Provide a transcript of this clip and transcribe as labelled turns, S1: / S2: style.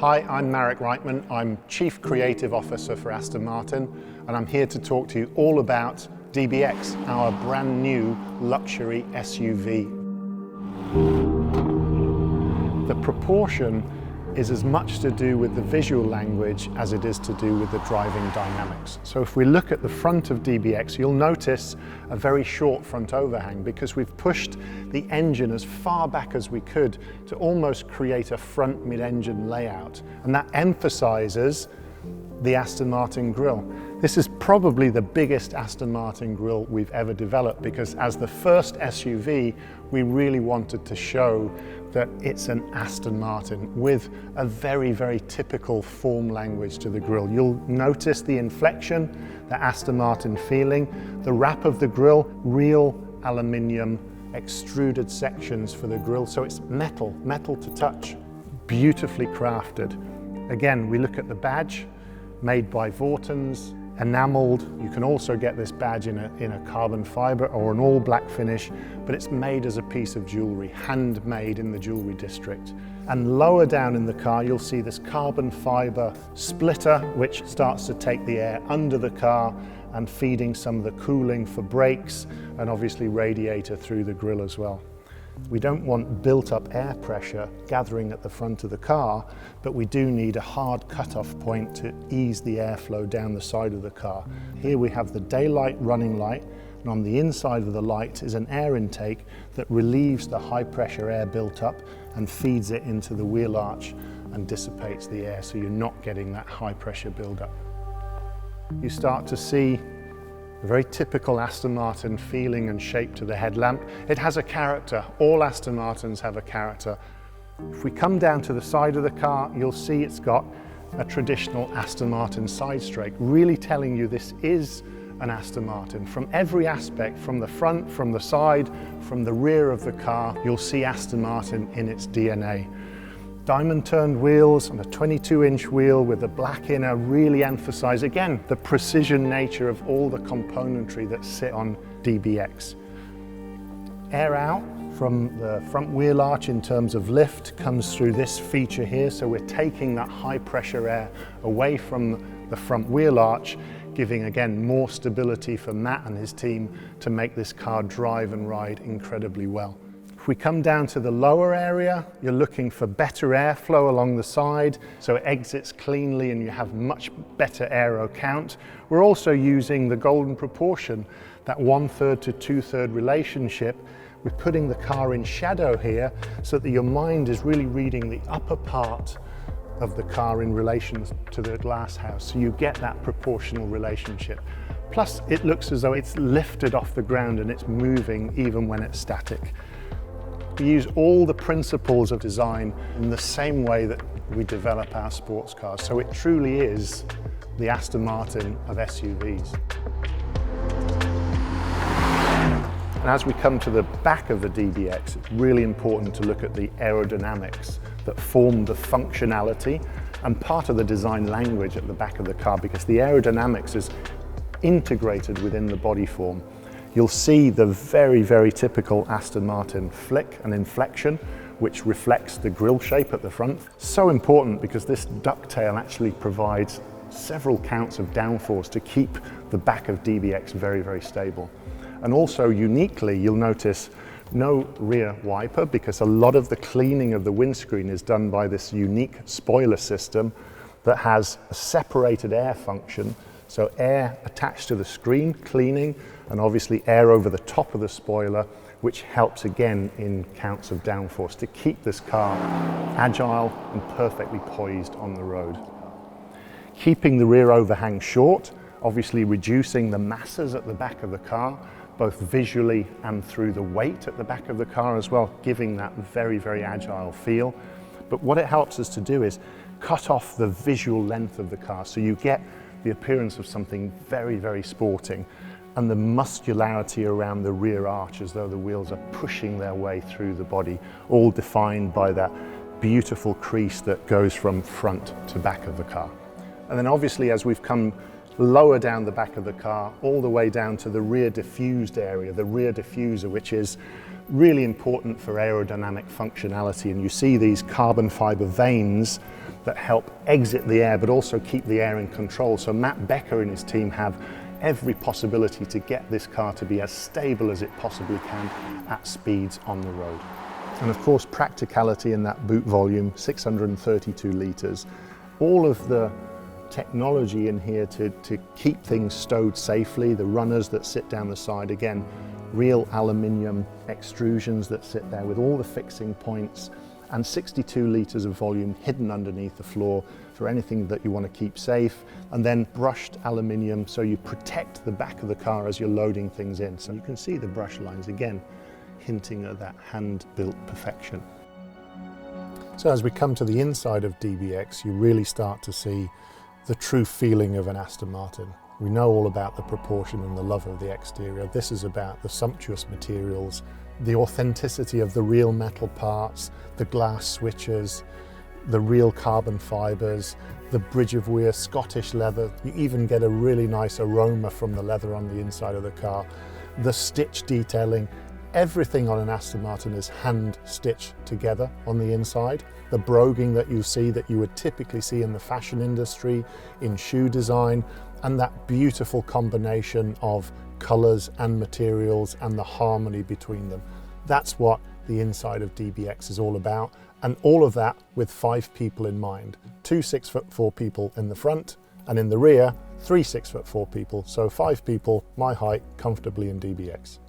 S1: Hi, I'm Marek Reichman. I'm Chief Creative Officer for Aston Martin, and I'm here to talk to you all about DBX, our brand new luxury SUV. The proportion is as much to do with the visual language as it is to do with the driving dynamics. So if we look at the front of DBX, you'll notice a very short front overhang because we've pushed the engine as far back as we could to almost create a front mid-engine layout. And that emphasizes the Aston Martin grille. This is probably the biggest Aston Martin grille we've ever developed because as the first SUV, we really wanted to show that it's an Aston Martin with a very, very typical form language to the grille. You'll notice the inflection, the Aston Martin feeling, the wrap of the grille, real aluminium extruded sections for the grille, so it's metal to touch, beautifully crafted. Again, we look at the badge, made by Vortons, enameled. You can also get this badge in a carbon fiber or an all black finish, but it's made as a piece of jewelry, handmade in the jewelry district. And lower down in the car, you'll see this carbon fiber splitter, which starts to take the air under the car and feeding some of the cooling for brakes and obviously radiator through the grille as well. We don't want built-up air pressure gathering at the front of the car, but we do need a hard cut-off point to ease the airflow down the side of the car. Here we have the daylight running light, and on the inside of the light is an air intake that relieves the high-pressure air built up and feeds it into the wheel arch and dissipates the air, so you're not getting that high-pressure build-up. You start to see a very typical Aston Martin feeling and shape to the headlamp. It has a character. All Aston Martins have a character. If we come down to the side of the car, you'll see it's got a traditional Aston Martin side strake, really telling you this is an Aston Martin. From every aspect, from the front, from the side, from the rear of the car, you'll see Aston Martin in its DNA. Diamond turned wheels and a 22-inch wheel with a black inner really emphasize, again, the precision nature of all the componentry that sit on DBX. Air out from the front wheel arch in terms of lift comes through this feature here, so we're taking that high pressure air away from the front wheel arch, giving again more stability for Matt and his team to make this car drive and ride incredibly well. If we come down to the lower area, you're looking for better airflow along the side, so it exits cleanly and you have much better aero count. We're also using the golden proportion, that 1/3 to 2/3 relationship. We're putting the car in shadow here so that your mind is really reading the upper part of the car in relation to the glass house, so you get that proportional relationship. Plus, it looks as though it's lifted off the ground and it's moving even when it's static. We use all the principles of design in the same way that we develop our sports cars, so it truly is the Aston Martin of SUVs. And as we come to the back of the DBX, it's really important to look at the aerodynamics that form the functionality and part of the design language at the back of the car, because the aerodynamics is integrated within the body form. You'll see the very, very typical Aston Martin flick and inflection, which reflects the grille shape at the front. So important because this ducktail actually provides several counts of downforce to keep the back of DBX very, very stable. And also uniquely, you'll notice no rear wiper because a lot of the cleaning of the windscreen is done by this unique spoiler system that has a separated air function. So air attached to the screen, cleaning, and obviously air over the top of the spoiler, which helps again in counts of downforce to keep this car agile and perfectly poised on the road. Keeping the rear overhang short, obviously reducing the masses at the back of the car, both visually and through the weight at the back of the car as well, giving that very, very agile feel. But what it helps us to do is cut off the visual length of the car, so you get the appearance of something very, very sporting, and the muscularity around the rear arch as though the wheels are pushing their way through the body, all defined by that beautiful crease that goes from front to back of the car. And then obviously as we've come lower down the back of the car, all the way down to the rear diffused area, the rear diffuser, which is really important for aerodynamic functionality. And you see these carbon fiber vanes that help exit the air but also keep the air in control. So Matt Becker and his team have every possibility to get this car to be as stable as it possibly can at speeds on the road. And of course, practicality in that boot volume, 632 litres. All of the technology in here to keep things stowed safely, the runners that sit down the side, again, real aluminium extrusions that sit there with all the fixing points, and 62 litres of volume hidden underneath the floor for anything that you want to keep safe, and then brushed aluminium so you protect the back of the car as you're loading things in. So you can see the brush lines again, hinting at that hand-built perfection. So as we come to the inside of DBX, you really start to see the true feeling of an Aston Martin. We know all about the proportion and the love of the exterior. This is about the sumptuous materials, the authenticity of the real metal parts, the glass switches, the real carbon fibres, the bridge of weir Scottish leather. You even get a really nice aroma from the leather on the inside of the car. The stitch detailing, everything on an Aston Martin is hand stitched together on the inside. The broguing that you see that you would typically see in the fashion industry, in shoe design, and that beautiful combination of colours and materials and the harmony between them. That's what the inside of DBX is all about, and all of that with 5 people in mind. 2 6'4" people in the front, and in the rear 3 6'4" people, so 5 people, my height, comfortably in DBX.